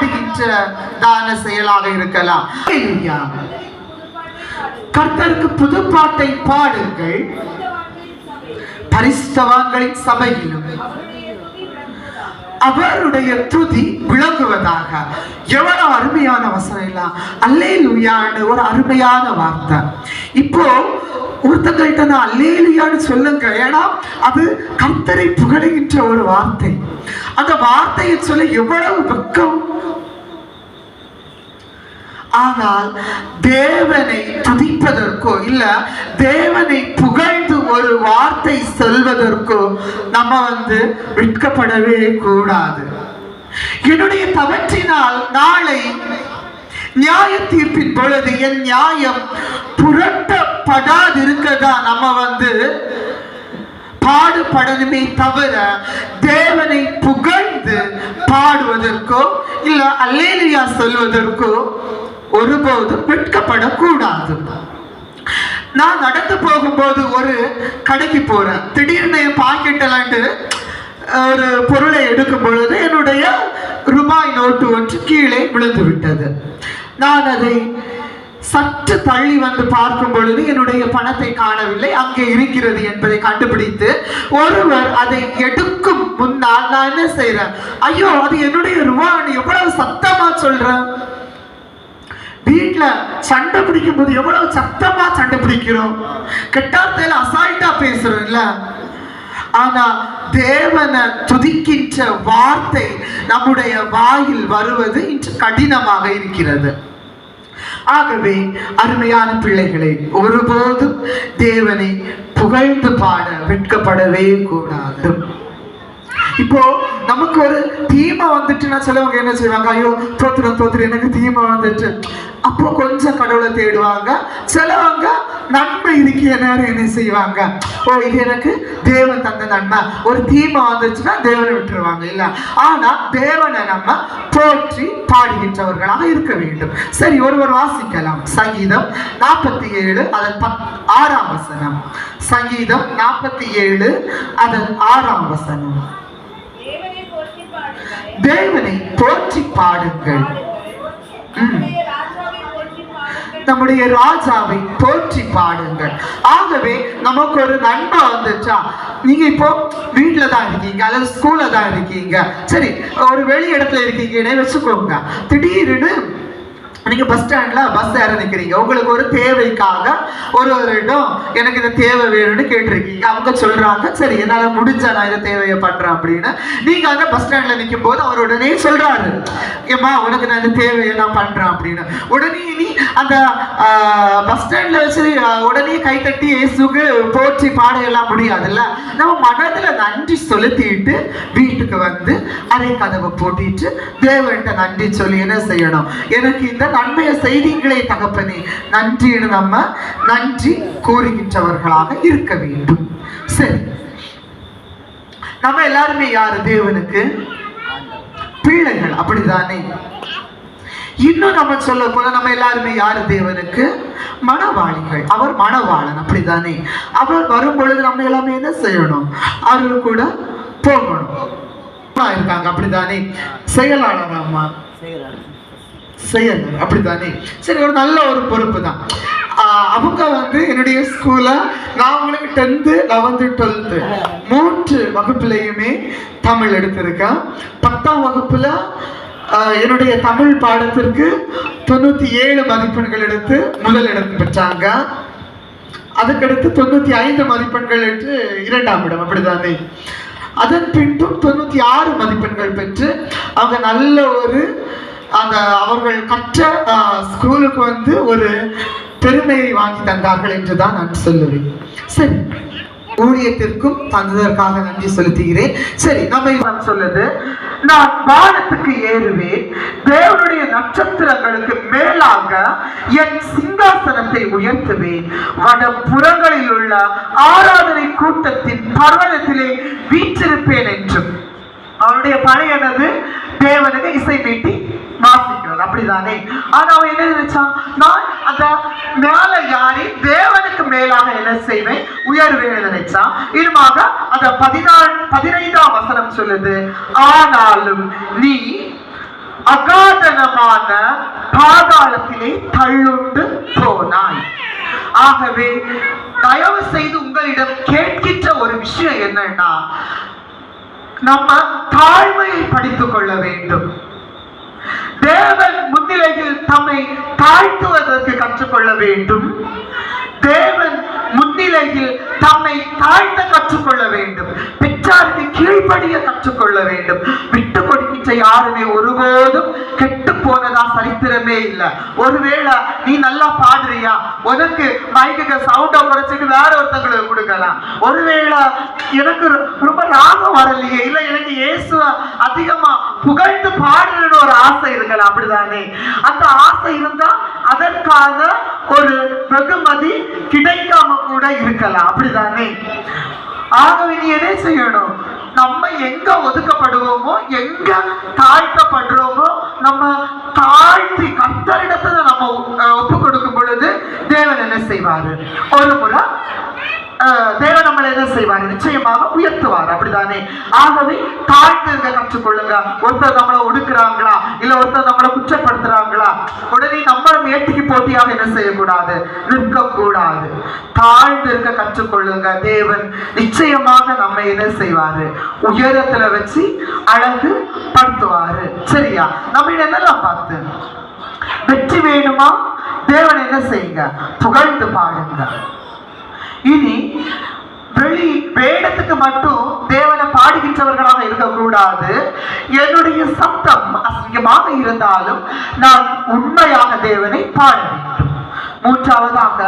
பாடுகின்றதான செயலாக இருக்கலாம். கர்த்தருக்கு புதுப்பாட்டை பாடுங்கள், பரிசுத்தவான்களின் சபையிலும் அவருடைய துதி விளங்குவதாக. எவ்வளவு அருமையான வசனம் இல்ல, அல்லேலூயான்னு ஒரு அருமையான வார்த்தை. இப்போ ஒருத்தங்கள்ட்ட நான் அல்லேலூயான்னு சொல்லுங்க, ஏன்னா அது கர்த்தரை புகழுகின்ற ஒரு வார்த்தை. அந்த வார்த்தையை சொல்ல எவ்வளவு வெட்கம். ஆனால் தேவனை துதிப்பதற்கோ இல்ல தேவனை புகழ்ந்து ஒரு வார்த்தை சொல்வதற்கோ நம்ம வெட்கப்படவே கூடாது. என்னுடைய தவற்றினால் நாளை நியாய தீர்ப்பின் பொழுது என் நியாயம் புரட்டப்படாது இருக்கதா நம்ம பாடுபடணுமே தவிர தேவனை புகழ்ந்து பாடுவதற்கோ இல்ல அல்லேலூயா சொல்வதற்கோ ஒருபோதும் வெட்கப்படக்கூடாது. நான் நடந்து போகும்போது ஒரு கடைக்கு போறேன். திடீர்னு என் பாக்கெட்டலாண்டு ஒரு பொருளை எடுக்கும் பொழுது என்னுடைய ரூபாய் நோட்டு ஒன்று கீழே விழுந்து விட்டது. நான் அதை சற்று தள்ளி பார்க்கும் பொழுது என்னுடைய பணத்தை காணவில்லை, அங்கே இருக்கிறது என்பதை கண்டுபிடித்து ஒருவர் அதை எடுக்கும் முன்னால் நான் என்ன செய்யறேன், ஐயோ அது என்னுடைய ரூபாய், எவ்வளவு சத்தமா சொல்றேன். வீட்டுல சண்டை பிடிக்கும் போது எவ்வளவு சத்தமா சண்டை பிடிக்கிறோம், கெட்டாத்தையில அசால்ட்டா பேசுறோம் இல்ல. ஆனா தேவனை துதிக்கின்ற வார்த்தை நம்முடைய வாயில் வருவது இன்று கடினமாக இருக்கிறது. ஆகவே அருமையான பிள்ளைகளை, ஒருபோதும் தேவனை புகழ்ந்து பாட வெட்கப்படவே கூடாது. இப்போ நமக்கு ஒரு தீமை வந்துட்டுன்னா சிலவங்க என்ன செய்வாங்க, ஐயோ தோத்துறேன் எனக்கு தீமை வந்துட்டு, அப்போ கொஞ்சம் கடவுளை தேடுவாங்க. சிலவங்க நன்மை இருக்கிய நேரம் என்ன செய்வாங்க, ஓ இது எனக்கு தேவன் தந்த நன்மை, ஒரு தீமை வந்துச்சுன்னா தேவனை விட்டுருவாங்க இல்ல. ஆனா தேவனை நம்ம போற்றி பாடுகின்றவர்களாக இருக்க வேண்டும். சரி, ஒருவர் வாசிக்கலாம். சங்கீதம் 47 அதன் 6ஆம் வசனம். சங்கீதம் 47 அதன் 6ஆம் வசனம். தேவனை போற்றி பாடுங்கள், நம்முடைய ராஜாவை போற்றி பாடுங்கள். ஆகவே நமக்கு ஒரு நன்மை வந்துச்சா, நீங்க இப்போ வீட்டுல தான் இருக்கீங்க அல்லது ஸ்கூல்ல தான் இருக்கீங்க, சரி ஒரு வெளி இடத்துல இருக்கீங்கன்னே வச்சுக்கோங்க. திடீர்னு நீங்க பஸ் ஸ்டாண்ட்ல பஸ் ஏற நிக்கிறீங்க. உங்களுக்கு ஒரு தேவைக்காக ஒருவரிடம் எனக்கு இந்த தேவை வேணும்னு கேட்டிருக்கீங்க. அவங்க சொல்றாங்க, சரி என்னால முடிஞ்சா நான் இந்த தேவையை பண்றேன் அப்படின்னு. நீங்க அந்த பஸ் ஸ்டாண்ட்ல நிற்கும் போது அவர் உடனே சொல்றாரு, ஏமா உனக்கு நான் இந்த தேவையை நான் பண்றேன் அப்படின்னு. உடனே நீ அந்த பஸ் ஸ்டாண்ட்ல வச்சு உடனே கைத்தட்டி இயேசுக்கு போற்றி பாடையெல்லாம் முடியாதுல்ல. நம்ம மனதுல நன்றி செலுத்திட்டு வீட்டுக்கு அரை கதவை போட்டிட்டு தேவன்கிட்ட நன்றி சொல்லி என்ன செய்யணும், எனக்கு இந்த நன்மைய செய்திகளே தகப்பனே நன்றின்னு நம்ம நன்றி கூறுகின்றவர்களாக இருக்க வேண்டும். சரி, நம்ம எல்லாருமே யாரு, தேவனுக்கு பிள்ளைகள், அப்படிதானே? இன்னும் நம்ம சொல்ல போல நம்ம எல்லாருமே யாரு, தேவனுக்கு மணவாளிகள். அவர் மணவாளன், அப்படிதானே? அவர் வரும் பொழுது நம்ம எல்லாமே என்ன செய்யணும், அவர்கள் கூட போகணும் இருக்காங்க, அப்படித்தானே? செயலாளர் அம்மா செயலர், அப்படித்தானே? சரி, ஒரு நல்ல ஒரு பொறுப்பு தான். அவங்க என்னுடைய ஸ்கூல்ல நான் உங்களுக்கு 10th 11th 12th 3 வகுப்புலையுமே தமிழ் எடுத்திருக்கேன். 10ஆம் வகுப்புல என்னுடைய தமிழ் பாடத்திற்கு 97 மதிப்பெண்கள் எடுத்து முதல் இடம் பெற்றாங்க. அதுக்கடுத்து 95 மதிப்பெண்கள் எடுத்து 2ஆம் இடம், அப்படித்தானே? அதன் பின்னும் 96 மதிப்பெண்கள் பெற்று அவங்க நல்ல ஒரு அவர்கள் கற்ற ஸ்கூலுக்கு ஒரு பெருமையை வாங்கி தந்தார்கள் என்றுதான் நான் சொல்லுவேன். சரி, ஊழியத்திற்கும் தந்ததற்காக நன்றி செலுத்துகிறேன். சரி, நம்ம சொல்லுது, நான் வானத்துக்கு ஏறுவேன், தேவனுடைய நட்சத்திரங்களுக்கு மேலாக என் சிங்காசனத்தை உயர்த்துவேன், வடபுறங்களில் உள்ள ஆராதனை கூட்டத்தின் பர்வதத்திலே வீற்றிருப்பேன் என்றும். அவனுடைய பழையனது தேவனுக்கு இசை மீட்டி வாசிக்கிறது, அப்படிதானே? ஆனா அவன் என்ன நினைச்சான், நான் அந்த மேல யாரி தேவனுக்கு மேலாக என்ன செய்வேன், உயர்வேன் நினைச்சான். இதுமாக அந்த 15ஆம் வசனம் சொல்லுது, ஆனாலும் நீ அகாதனமான பாதாளத்திலே தள்ளுண்டு போனாய். ஆகவே தயவு செய்து உங்களிடம் கேட்கின்ற ஒரு விஷயம் என்னன்னா, நம்ம தாழ்மையை படித்துக் கொள்ள வேண்டும். தேவன் முன்னிலையில் தம்மை தாழ்த்துவதற்கு கற்றுக்கொள்ள வேண்டும். தேவன் முன்னிலையில் தம்மை தாழ்த்த கற்றுக்கொள்ள வேண்டும். பெற்றாருக்கு கீழ்ப்படிய கற்றுக்கொள்ள வேண்டும். விட்டு கொடுக்கின்ற யாருமே ஒருபோதும் கெட்டு போனதா சரித்திரமே இல்லை. ஒருவேளை நீ நல்லா பாடுறியா, உனக்கு மைக்கு சவுண்ட குறைச்சிட்டு வேற ஒருத்தங்களுக்கு கொடுக்கலாம். ஒருவேளை எனக்கு ரொம்ப ராகம் வரலையே, இல்ல எனக்கு இயேசுவ அதிகமா புகழ்ந்து பாடணும்னு ஒரு ஆசை இருக்கலாம், அப்படிதானே? அந்த ஆசை இருந்தா அதற்காக ஒரு வெகுமதி கிடைக்காம கூட இருக்கலாம், அப்படிதானே? ஆகவே நீ என்ன செய்யணும்? நம்ம எங்க ஒதுக்கப்படுவோமோ, எங்க தாழ்த்தப்படுறோமோ, நம்ம தாழ்த்தி கர்த்தரிடத்துல நம்ம ஒப்பு கொடுக்கும் பொழுது தேவன் என்ன செய்வாரு? ஒரு முறை தேவன் நம்மளை என்ன செய்வார்? நிச்சயமாக உயர்த்துவார், அப்படிதானே? ஆகவே தாழ்ந்து கற்றுக்கொள்ளுங்க. ஒருத்தர் நம்மளை ஒடுக்குறாங்களா, இல்ல ஒருத்தர் நம்மளை குற்றப்படுத்துறாங்களா, உடனே நம்ம ஏட்டிக்கு போட்டியாக என்ன செய்யக்கூடாது? நிற்க கூடாது. தாழ்ந்து இருக்க கற்றுக்கொள்ளுங்க. தேவன் நிச்சயமாக நம்ம என்ன செய்வாரு? உயரத்துல வச்சு அழகு படுத்துவாரு. சரியா? நம்ம என்னெல்லாம் பார்த்து வெற்றி வேணுமா? தேவன் என்ன செய்யுங்க? புகழ்ந்து பாடுங்க. இனி வெளி வேடத்துக்கு மட்டும் தேவனை பாடுகின்றவர்களாக இருக்கக்கூடாது. என்னுடைய சத்தம் அசிங்கமாக இருந்தாலும் நான் உண்மையாக தேவனை பாட வேண்டும். மூன்றாவதாக